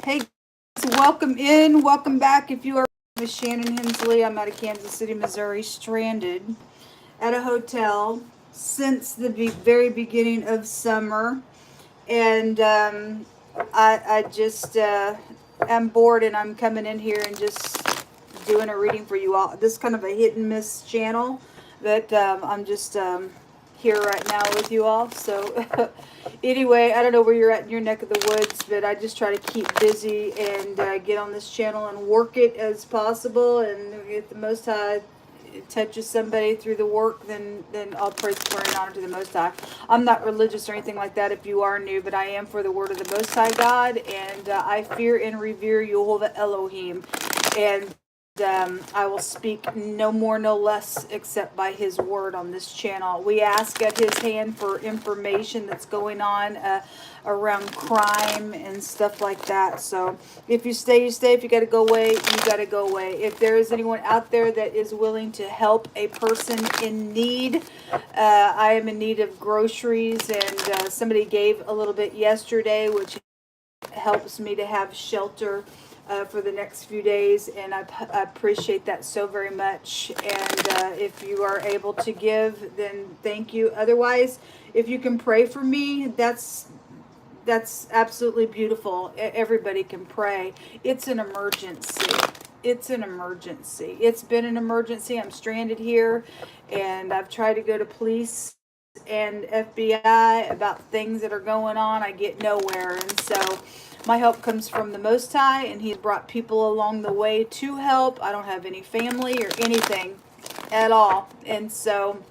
Hey, guys, welcome in, welcome back. If you are with Shannon Hensley, I'm out of Kansas City, Missouri, stranded at a hotel since the very beginning of summer, and I just am bored, and I'm coming in here and just doing a reading for you all. This is kind of a hit and miss channel, but I'm just here right now with you all. So anyway, I don't know where you're at in your neck of the woods, but I just try to keep busy and get on this channel and work it as possible. And if the Most High touches somebody through the work, then all praise, glory, and honor to the Most High. I'm not religious or anything like that if you are new, but I am for the word of the Most High God, and I fear and revere Yehovah Elohim. And I will speak no more, no less, except by His word on this channel. We ask at His hand for information that's going on around crime and stuff like that. So if you stay, you stay. If you got to go away, you got to go away. If there is anyone out there that is willing to help a person in need, I am in need of groceries, and somebody gave a little bit yesterday, which helps me to have shelter for the next few days, and I appreciate that so very much. And if you are able to give, then thank you. Otherwise, if you can pray for me, that's absolutely beautiful. Everybody can pray. It's an emergency. It's an emergency. It's been an emergency. I'm stranded here, and I've tried to go to police and FBI about things that are going on. I get nowhere, and so my help comes from the Most High, and He's brought people along the way to help. I don't have any family or anything at all, and so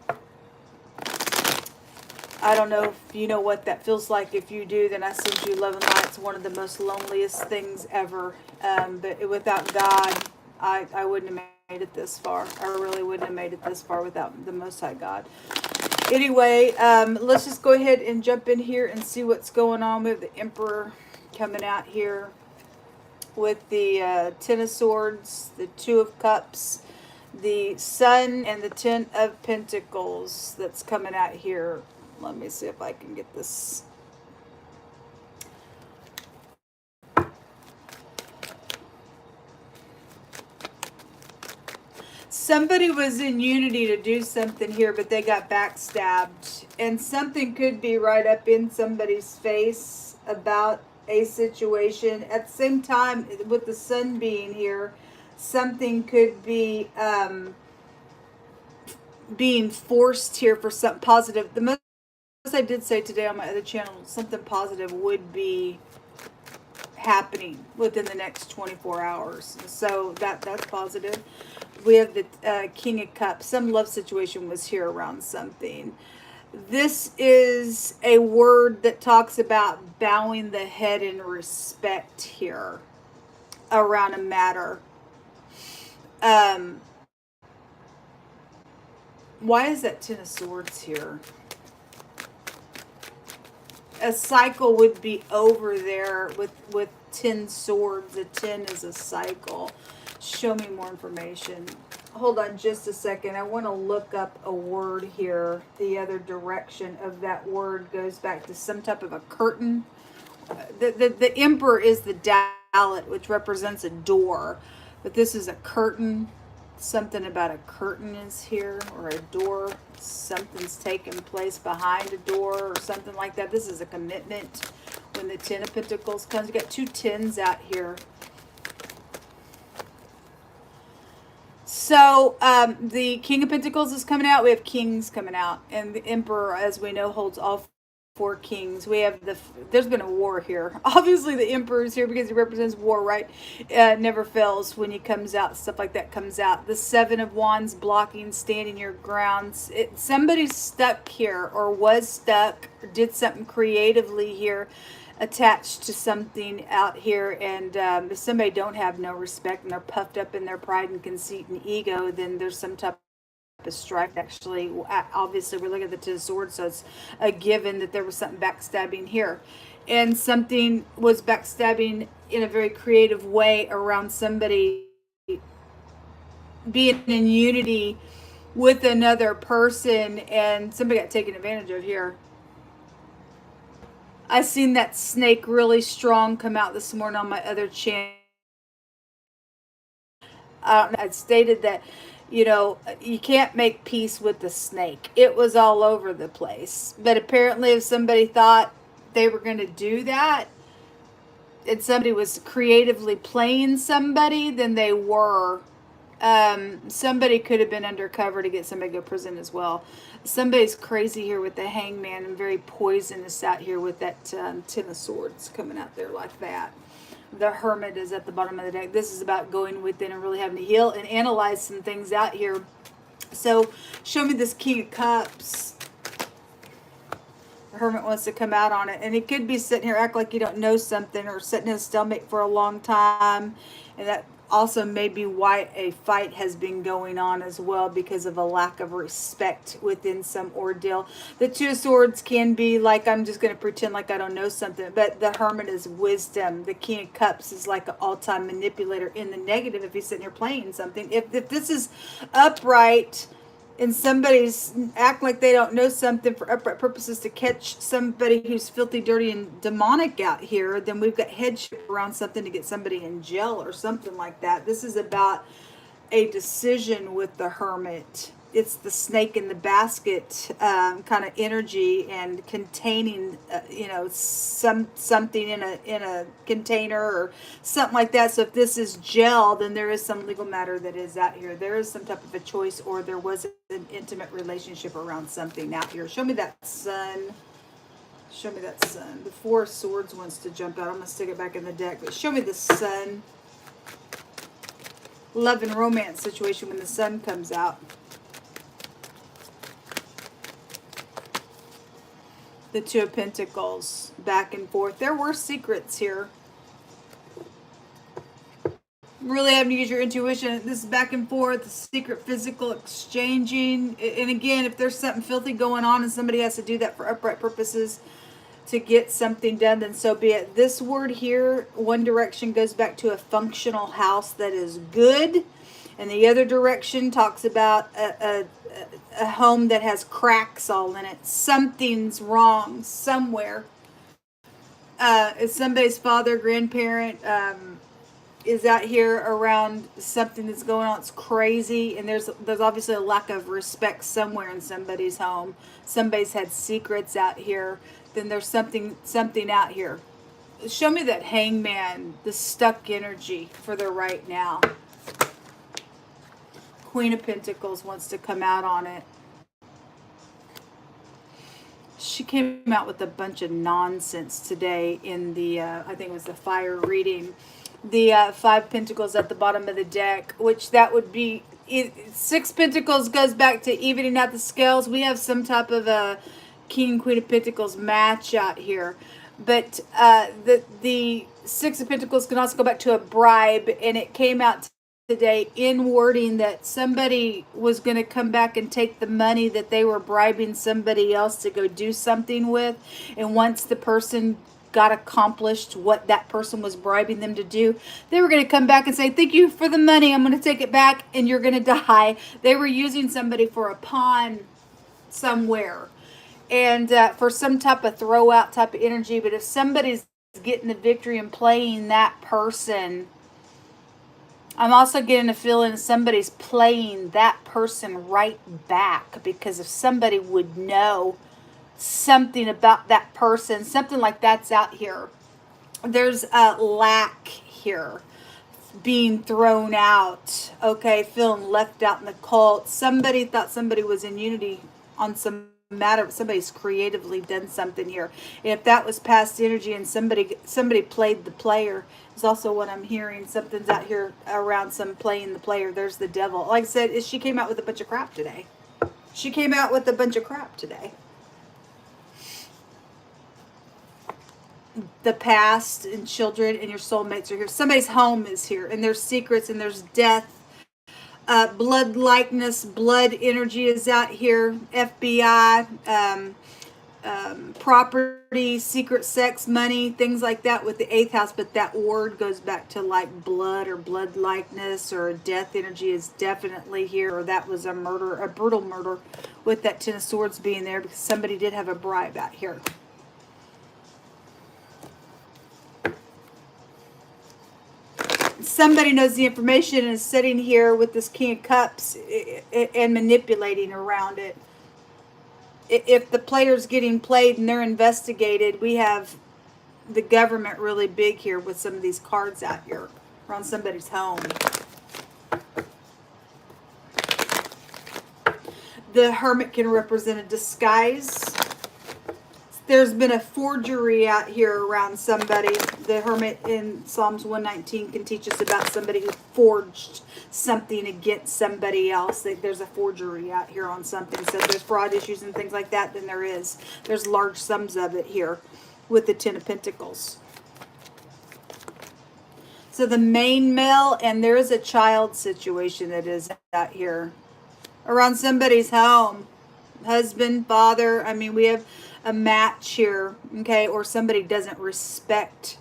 I don't know if you know what that feels like. If you do, then I send you love and light. It's one of the most loneliest things ever. But without God, I wouldn't have made it this far. I really wouldn't have made it this far without the Most High God. Anyway, let's just go ahead and jump in here and see what's going on. We have the Emperor coming out here with the Ten of Swords, the Two of Cups, the Sun, and the Ten of Pentacles that's coming out here. Let me see if I can get this. Somebody was in unity to do something here, but they got backstabbed. And something could be right up in somebody's face about a situation. At the same time, with the Sun being here, something could be being forced here for something positive. The most I did say today on my other channel, something positive would be happening within the next 24 hours. So that's positive. We have the King of Cups. Some love situation was here around something. This is a word that talks about bowing the head in respect here around a matter. Why is that Ten of Swords here? A cycle would be over there with 10 swords. A 10 is a cycle. Show me more information. Hold on just a second. I want to look up a word here. The other direction of that word goes back to some type of a curtain. The Emperor is the Dalet, which represents a door. But this is a curtain. Something about a curtain is here, or a door. Something's taking place behind a door or something like that. This is a commitment. When the Ten of Pentacles comes, you got two tens out here. So the King of Pentacles is coming out. We have Kings coming out, and the Emperor, as we know, holds all four kings. We have there's been a war here. Obviously the Emperor is here because he represents war, right? Never fails when he comes out. Stuff like that comes out. The Seven of Wands, blocking, standing your grounds. Somebody's stuck here, or was stuck, or did something creatively here, attached to something out here. And if somebody don't have no respect and they're puffed up in their pride and conceit and ego, then there's some type of strife. Actually, obviously we're looking at the Ten of Swords, so it's a given that there was something backstabbing here, and something was backstabbing in a very creative way around somebody being in unity with another person, and somebody got taken advantage of here. I seen that snake really strong come out this morning on my other channel. I stated that, you know, you can't make peace with the snake. It was all over the place. But apparently, if somebody thought they were going to do that, and somebody was creatively playing somebody, then they were. Somebody could have been undercover to get somebody to go to prison as well. Somebody's crazy here with the hangman and very poisonous out here with that Ten of Swords coming out there like that. The Hermit is at the bottom of the deck. This is about going within and really having to heal and analyze some things out here. So show me this King of Cups. The Hermit wants to come out on it. And it could be sitting here, act like you don't know something, or sitting in a stalemate for a long time. And that also may be why a fight has been going on as well, because of a lack of respect within some ordeal. The Two of Swords can be like, I'm just going to pretend like I don't know something. But the Hermit is wisdom. The King of Cups is like an all-time manipulator in the negative if he's sitting here playing something. If this is upright, and somebody's act like they don't know something for upright purposes to catch somebody who's filthy, dirty, and demonic out here, then we've got headship around something to get somebody in jail or something like that. This is about a decision with the Hermit. It's the snake in the basket kind of energy, and containing, you know, something in a container or something like that. So if this is gel, then there is some legal matter that is out here. There is some type of a choice, or there was an intimate relationship around something out here. Show me that Sun. Show me that Sun. The Four of Swords wants to jump out. I'm going to stick it back in the deck, but show me the Sun. Love and romance situation when the Sun comes out. The Two of Pentacles, back and forth. There were secrets here. Really having to use your intuition. This is back and forth, secret physical exchanging. And again, if there's something filthy going on and somebody has to do that for upright purposes to get something done, then so be it. This word here, one direction, goes back to a functional house that is good. And the other direction talks about a home that has cracks all in it. Something's wrong somewhere. If somebody's father, grandparent is out here around something that's going on, it's crazy, and there's obviously a lack of respect somewhere in somebody's home. Somebody's had secrets out here. Then there's something out here. Show me that Hangman, the stuck energy for the right now. Queen of Pentacles wants to come out on it. She came out with a bunch of nonsense today in the, I think it was the fire reading. The Five Pentacles at the bottom of the deck, which that would be, Six Pentacles goes back to evening out the scales. We have some type of a King and Queen of Pentacles match out here. But the Six of Pentacles can also go back to a bribe, and it came out today in wording that somebody was going to come back and take the money that they were bribing somebody else to go do something with. And once the person got accomplished what that person was bribing them to do, they were going to come back and say, thank you for the money, I'm going to take it back, and you're going to die. They were using somebody for a pawn somewhere, and for some type of throw out type of energy. But if somebody's getting the victory and playing that person, I'm also getting a feeling somebody's playing that person right back, because if somebody would know something about that person, something like that's out here. There's a lack here, being thrown out, okay, feeling left out in the cold. Somebody thought somebody was in unity on some matter, but somebody's creatively done something here. And if that was past energy and somebody played the player, is also what I'm hearing. Something's out here around some playing the player. There's the devil. Like I said, she came out with a bunch of crap today. She came out with a bunch of crap today. The past and children and your soulmates are here. Somebody's home is here, and there's secrets, and there's death. Blood likeness, blood energy is out here. FBI, property, secret sex, money, things like that with the 8th house. But that word goes back to like blood or blood likeness, or death energy is definitely here. Or that was a murder, a brutal murder, with that Ten of Swords being there, because somebody did have a bribe out here. somebody knows the information and is sitting here with this King of Cups and manipulating around it. If the player's getting played and they're investigated, we have the government really big here with some of these cards out here around somebody's home. The Hermit can represent a disguise. There's been a forgery out here around somebody. The Hermit in Psalms 119 can teach us about somebody who forged something against somebody else. There's a forgery out here on something. So there's fraud issues and things like that, then there is. There's large sums of it here with the Ten of Pentacles. So the main male, and there is a child situation that is out here around somebody's home. Husband, father, I mean, we have a match here, okay, or somebody doesn't respect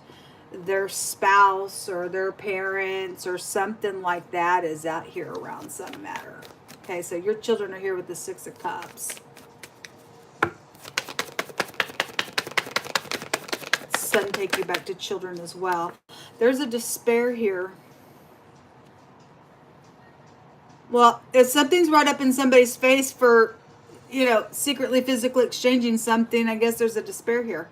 their spouse or their parents or something like that is out here around some matter. Okay, so your children are here with the Six of Cups. Sun take you back to children as well. There's a despair here. Well, if something's right up in somebody's face for, you know, secretly physically exchanging something, I guess there's a despair here.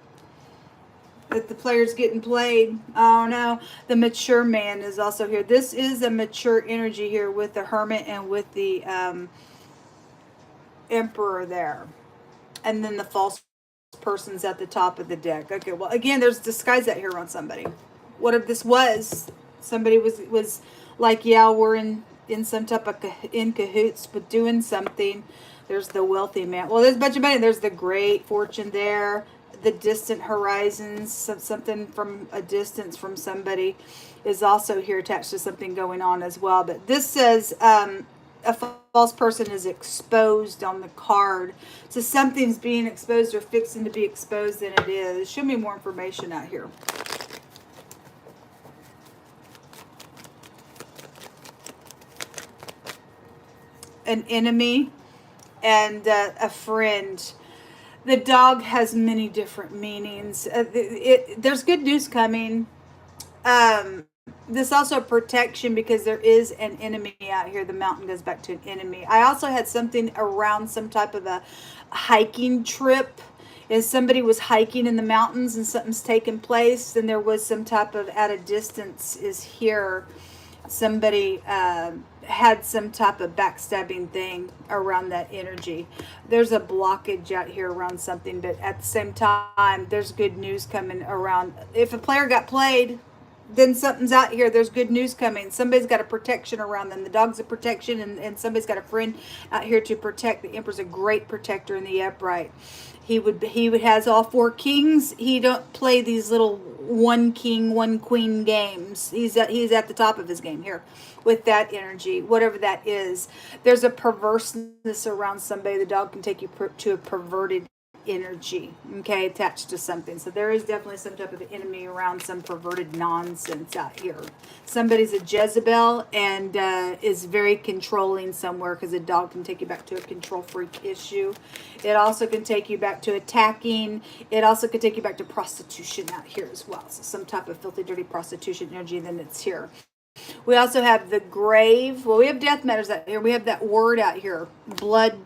That the player's getting played. Oh no. The mature man is also here. This is a mature energy here with the Hermit and with the Emperor there. And then the false person's at the top of the deck. Okay, well, again, there's disguise out here on somebody. What if this was? Somebody was like, yeah, we're in some type of in cahoots with doing something. There's the wealthy man. Well, there's a bunch of money. There's the great fortune there. The distant horizons, something from a distance from somebody is also here attached to something going on as well. But this says a false person is exposed on the card. So something's being exposed or fixing to be exposed, and it is. Show me more information out here. An enemy and a friend. The dog has many different meanings. There's good news coming. This also protection because there is an enemy out here. The mountain goes back to an enemy. I also had something around some type of a hiking trip. If somebody was hiking in the mountains and something's taken place, then there was some type of at a distance is here. Somebody had some type of backstabbing thing around that energy. There's a blockage out here around something, but at the same time, there's good news coming around. If a player got played, then something's out here. There's good news coming. Somebody's got a protection around them. The dog's a protection, and somebody's got a friend out here to protect. The Emperor's a great protector in the upright. He has all four kings. He don't play these little one king, one queen games. He's at the top of his game here with that energy, whatever that is. There's a perverseness around somebody. The dog can take you to a perverted energy, okay, attached to something. So there is definitely some type of enemy around some perverted nonsense out here. Somebody's a Jezebel and is very controlling somewhere, because a dog can take you back to a control freak issue. It also can take you back to attacking. It also could take you back to prostitution out here as well. So some type of filthy, dirty prostitution energy, then it's here. We also have the grave. Well, we have death matters out here. We have that word out here, blood.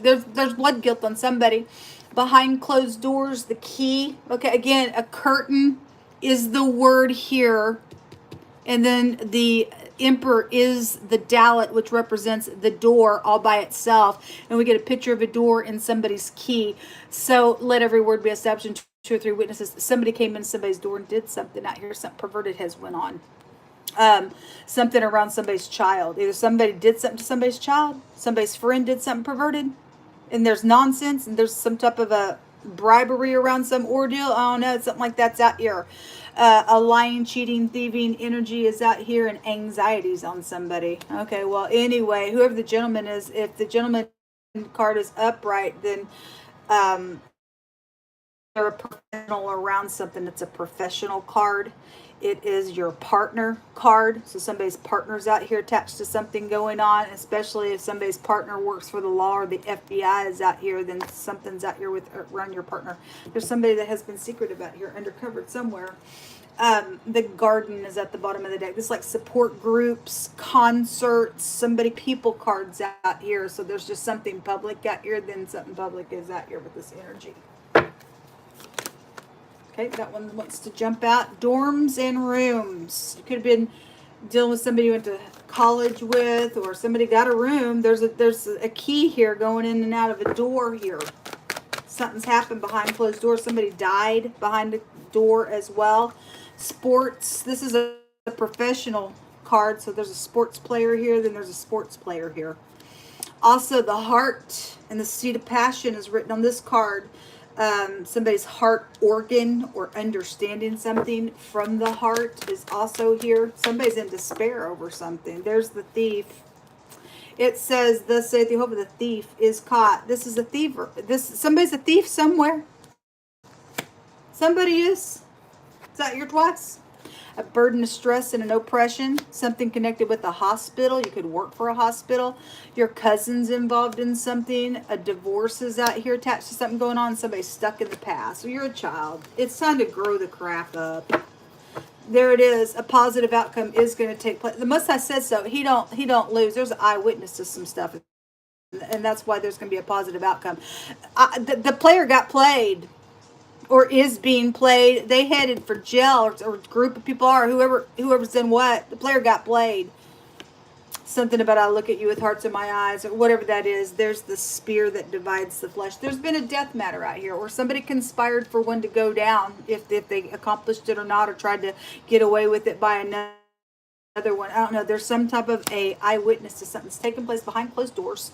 There's blood guilt on somebody. Behind closed doors, the key. Okay, again, a curtain is the word here. And then the Emperor is the Dalet, which represents the door all by itself. And we get a picture of a door in somebody's key. So let every word be established in 2 or 3 witnesses. Somebody came in somebody's door and did something out here. Something perverted has went on. Something around somebody's child. Either somebody did something to somebody's child, somebody's friend did something perverted, and there's nonsense, and there's some type of a bribery around some ordeal. I don't know, something like that's out here. A lying, cheating, thieving energy is out here, and anxieties on somebody. Okay, well, anyway, whoever the gentleman is, if the gentleman card is upright, then a professional around something. It's a professional card. It is your partner card. So somebody's partner's out here attached to something going on, especially if somebody's partner works for the law or the FBI is out here, then something's out here with around your partner. There's somebody that has been secretive out here, undercovered somewhere. The garden is at the bottom of the deck. This is like support groups, concerts, people cards out here. So there's just something public out here, then something public is out here with this energy. Okay, that one wants to jump out. Dorms and rooms. You could have been dealing with somebody you went to college with, or somebody got a room. There's a key here going in and out of a door here. Something's happened behind closed doors. Somebody died behind the door as well. Sports. This is a professional card, so there's a sports player here, then there's a sports player here. Also, the heart and the seat of passion is written on this card. Somebody's heart organ or understanding something from the heart is also here. Somebody's in despair over something. There's the thief. It says, "Thus saith Jehovah, the thief is caught." This is a thief. Somebody's a thief somewhere. Somebody is. Is that your twice? A burden of stress and an oppression. Something connected with a hospital. You could work for a hospital. Your cousin's involved in something. A divorce is out here attached to something going on. Somebody's stuck in the past. So you're a child. It's time to grow the crap up. There it is. A positive outcome is going to take place. The Most High says so. He don't lose. There's an eyewitness to some stuff. And that's why there's going to be a positive outcome. The player got played. Or is being played. They headed for jail, or a group of people are, whoever's done what. The player got played. Something about I look at you with hearts in my eyes, or whatever that is. There's the spear that divides the flesh. There's been a death matter out here, or somebody conspired for one to go down, if they accomplished it or not, or tried to get away with it by another one. I don't know. There's some type of a eyewitness to something's taking place behind closed doors,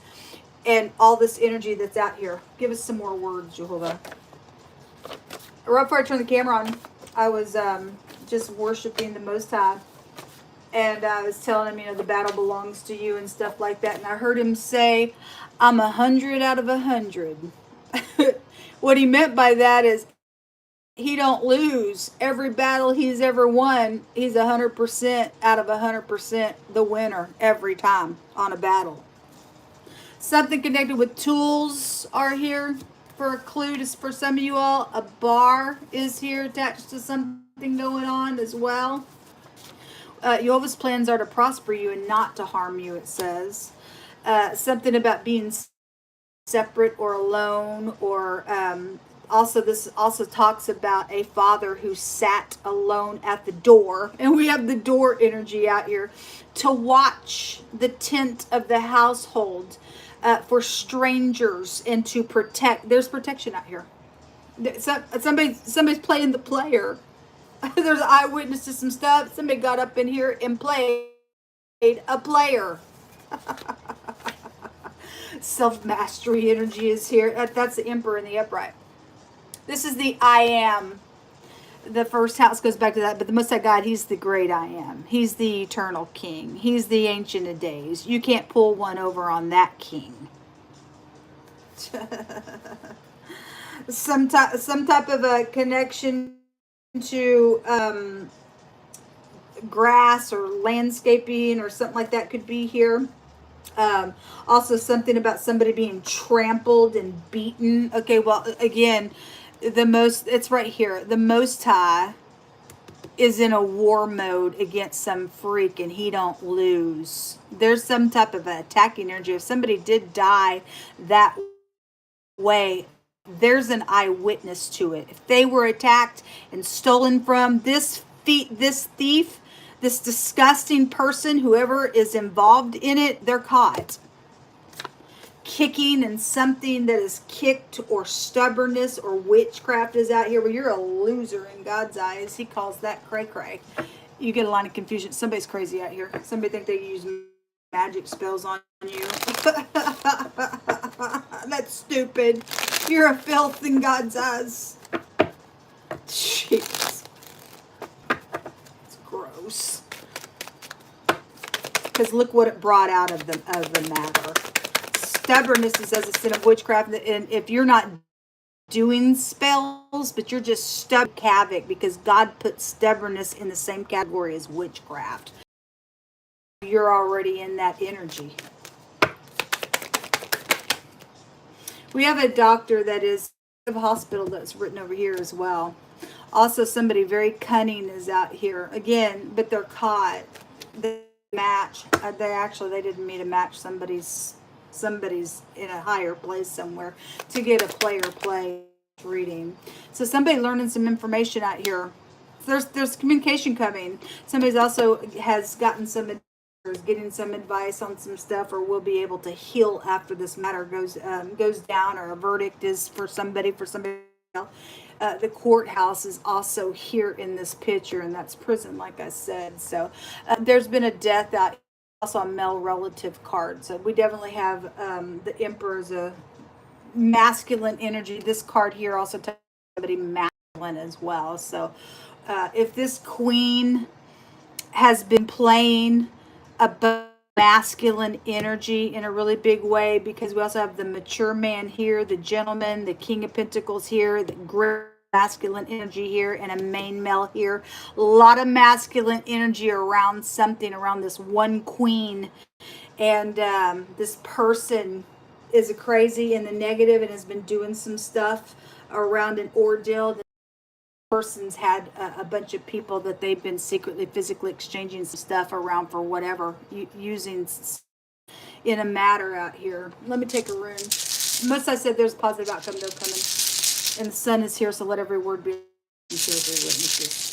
and all this energy that's out here. Give us some more words, Jehovah. Right before I turned the camera on, I was just worshiping the Most High, and I was telling him, the battle belongs to you and stuff like that. And I heard him say, "I'm 100 out of 100." What he meant by that is he don't lose. Every battle he's ever won, he's 100% out of 100% the winner every time on a battle. Something connected with tools are here. For a clue for some of you all, a bar is here attached to something going on as well. Jehovah's plans are to prosper you and not to harm you, it says. Something about being separate or alone, or this also talks about a father who sat alone at the door. And we have the door energy out here to watch the tent of the household. For strangers and to protect. There's protection out here. Somebody's playing the player. There's an eyewitness to some stuff. Somebody got up in here and played a player. Self-mastery energy is here. That's the Emperor in the upright. This is the I am. The first house goes back to that, but the Most High God, he's the great I am. He's the eternal king. He's the ancient of days. You can't pull one over on that king. Some type of a connection to grass or landscaping or something like that could be here. Also something about somebody being trampled and beaten. Okay, well, again, it's right here. The Most High is in a war mode against some freak, and he don't lose. There's some type of an attacking energy. If somebody did die that way, there's an eyewitness to it. If they were attacked and stolen from, this thief, this disgusting person, whoever is involved in it, they're caught. Kicking and something that is kicked, or stubbornness or witchcraft is out here. Well, you're a loser in God's eyes. He calls that cray-cray. You get a line of confusion. Somebody's crazy out here. Somebody think they use magic spells on you. That's stupid. You're a filth in God's eyes. Jeez. It's gross. Because look what it brought out of the matter. Stubbornness is as a sin of witchcraft, and if you're not doing spells, but you're just stuck with havoc because God put stubbornness in the same category as witchcraft. You're already in that energy. We have a doctor that is a hospital that's written over here as well. Also, somebody very cunning is out here again, but they're caught. They match. They didn't mean to match somebody's in a higher place somewhere to get a play reading. So somebody learning some information out here. There's communication coming. Somebody's also has gotten some getting some advice on some stuff, or will be able to heal after this matter goes down, or a verdict is for somebody else. The courthouse is also here in this picture, and that's prison, like I said. So there's been a death out. Also a male relative card. So we definitely have the Emperor as a masculine energy. This card here also tells somebody masculine as well. So if this queen has been playing a masculine energy in a really big way, because we also have the mature man here, the gentleman, the King of Pentacles here, the great masculine energy here, and a main male here. A lot of masculine energy around something, around this one queen. And this person is a crazy in the negative and has been doing some stuff around an ordeal. Person's had a bunch of people that they've been secretly physically exchanging some stuff around for whatever, using in a matter out here. Let me take a rune. Most I said there's a positive outcome, they're coming. And the sun is here, so let every word be witnesses.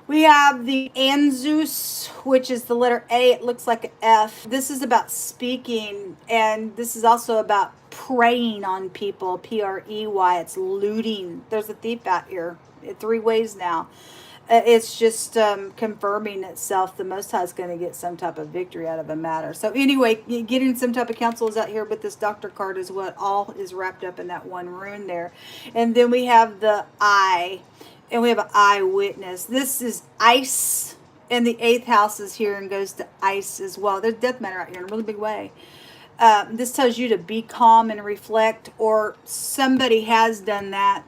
We have the Anzus, which is the letter A. It looks like an F. This is about speaking, and this is also about preying on people. Prey. It's looting. There's a thief out here. 3 ways now. It's just confirming itself. The Most High is going to get some type of victory out of a matter. So anyway, getting some type of counsel is out here, but this doctor card is what all is wrapped up in that one rune there. And then we have the I. And we have an eyewitness. This is ice. And the 8th house is here and goes to ice as well. There's death matter out here in a really big way. This tells you to be calm and reflect, or somebody has done that.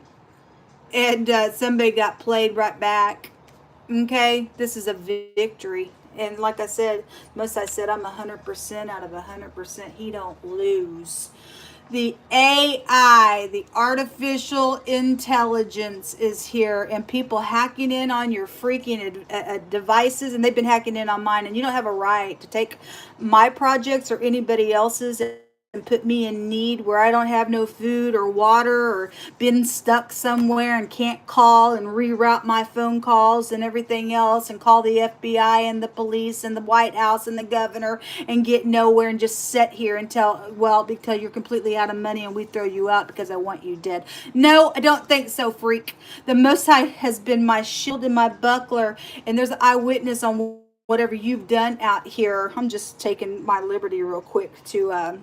And somebody got played right back. Okay? This is a victory. And like I said, most I said, I'm 100% out of 100%. He don't lose. The AI, the artificial intelligence, is here, and people hacking in on your freaking devices, and they've been hacking in on mine, and you don't have a right to take my projects or anybody else's and put me in need where I don't have no food or water, or been stuck somewhere and can't call and reroute my phone calls and everything else, and call the FBI and the police and the White House and the governor and get nowhere, and just sit here until you're completely out of money and we throw you out because I want you dead. No, I don't think so, freak. The Most High has been my shield and my buckler, and there's an eyewitness on whatever you've done out here. I'm just taking my liberty real quick to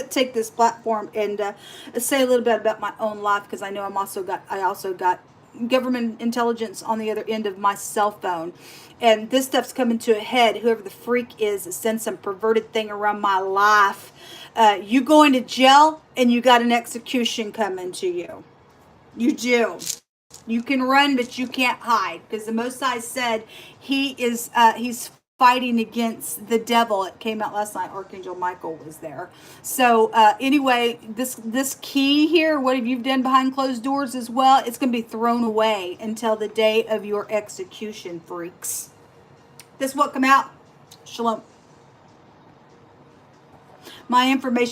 take this platform and say a little bit about my own life, because I know I also got government intelligence on the other end of my cell phone, and this stuff's coming to a head. Whoever the freak is that sends some perverted thing around my life, you going to jail, and you got an execution coming to you. You do. You can run, but you can't hide, because the Most High said he's fighting against the devil. It came out last night. Archangel Michael was there. So anyway, this key here, what have you done behind closed doors as well, it's going to be thrown away until the day of your execution, freaks. This will come out. Shalom. My information